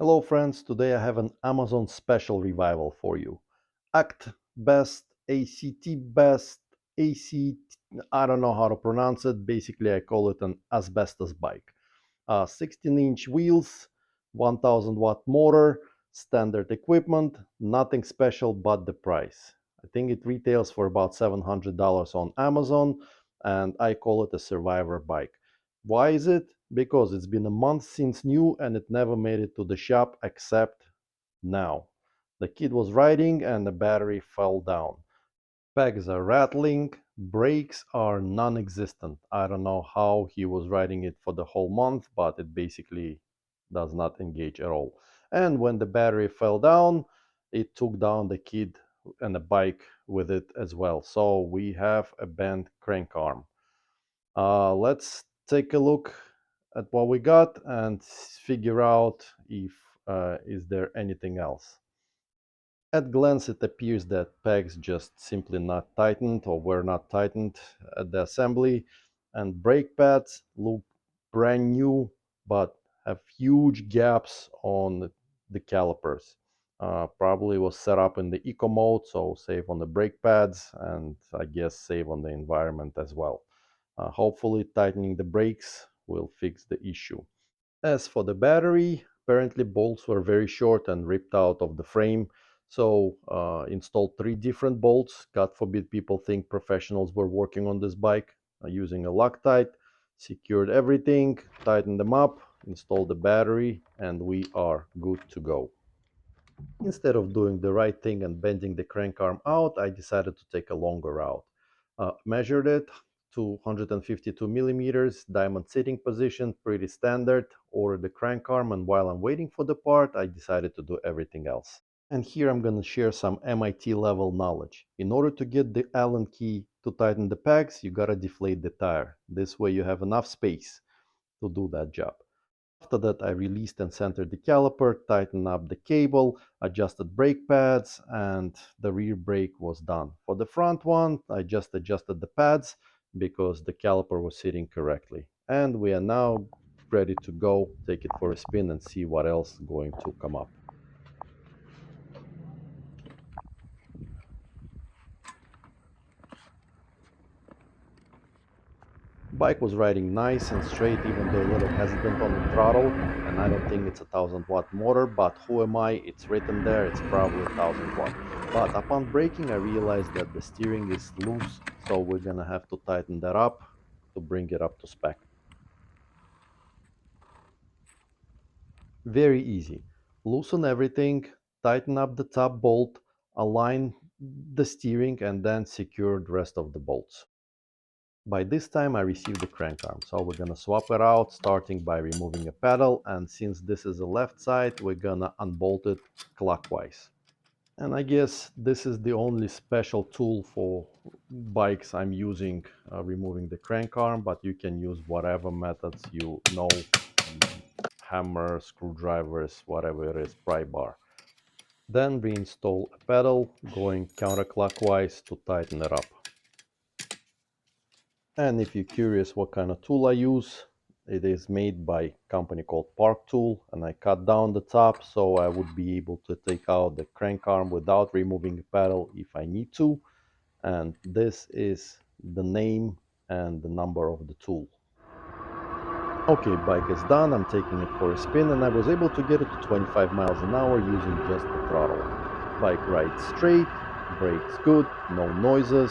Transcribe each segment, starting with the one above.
Hello friends, today I have an Amazon special revival for you. ACTBest, ACTBest, AC, I don't know how to pronounce it. Basically, I call it an asbestos bike. 16-inch wheels, 1000 watt motor, standard equipment, nothing special but the price. I think it retails for about $700 on Amazon, and I call it a survivor bike. Why is it? Because it's been a month since new and it never made it to the shop except now. The kid was riding and the battery fell down. Pegs are rattling, brakes are non-existent. I don't know how he was riding it for the whole month, but it basically does not engage at all. And when the battery fell down, it took down the kid and the bike with it as well. So we have a bent crank arm. Let's take a look at what we got and figure out if is there anything else. At glance, it appears that pegs just simply not tightened or were not tightened at the assembly, and brake pads look brand new but have huge gaps on the calipers. Probably was set up in the eco mode, so save on the brake pads and I guess save on the environment as well. Hopefully, tightening the brakes will fix the issue. As for the battery, apparently bolts were very short and ripped out of the frame. So installed three different bolts. God forbid people think professionals were working on this bike using a Loctite. Secured everything, tightened them up, installed the battery, and we are good to go. Instead of doing the right thing and bending the crank arm out, I decided to take a longer route. Measured it to 152 millimeters, diamond sitting position, pretty standard. Ordered the crank arm, and while I'm waiting for the part, I decided to do everything else. And here I'm going to share some MIT level knowledge. In order to get the Allen key to tighten the pegs, you gotta deflate the tire. This way you have enough space to do that job. After that, I released and centered the caliper, tightened up the cable, adjusted brake pads, and the rear brake was done. For the front one, I just adjusted the pads because the caliper was sitting correctly. And we are now ready to go, take it for a spin and see what else is going to come up. Bike was riding nice and straight, even though a little hesitant on the throttle, and I don't think it's a 1000 watt motor, but who am I? It's written there, it's probably 1000 watt. But upon braking, I realized that the steering is loose, so we're gonna have to tighten that up to bring it up to spec. Very easy. Loosen everything, tighten up the top bolt, align the steering, and then secure the rest of the bolts. By this time I received the crank arm, so we're gonna swap it out, starting by removing a pedal, and since this is the left side, we're gonna unbolt it clockwise. And I guess this is the only special tool for bikes I'm using, removing the crank arm, but you can use whatever methods you know, hammer, screwdrivers, whatever it is, pry bar. Then reinstall a pedal, going counterclockwise to tighten it up. And if you're curious what kind of tool I use, it is made by a company called Park Tool, and I cut down the top so I would be able to take out the crank arm without removing the pedal if I need to. And this is the name and the number of the tool. Okay, bike is done. I'm taking it for a spin, and I was able to get it to 25 miles an hour using just the throttle. Bike rides straight, brakes good, no noises,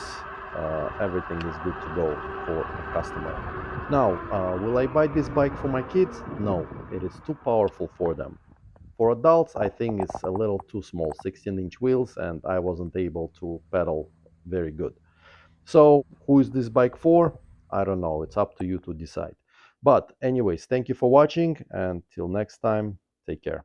everything is good to go for a customer. Now, will I buy this bike for my kids? No, it is too powerful for them. For adults, I think it's a little too small, 16-inch wheels, and I wasn't able to pedal very good. So, who is this bike for? I don't know. It's up to you to decide. But, anyways, thank you for watching, and till next time, take care.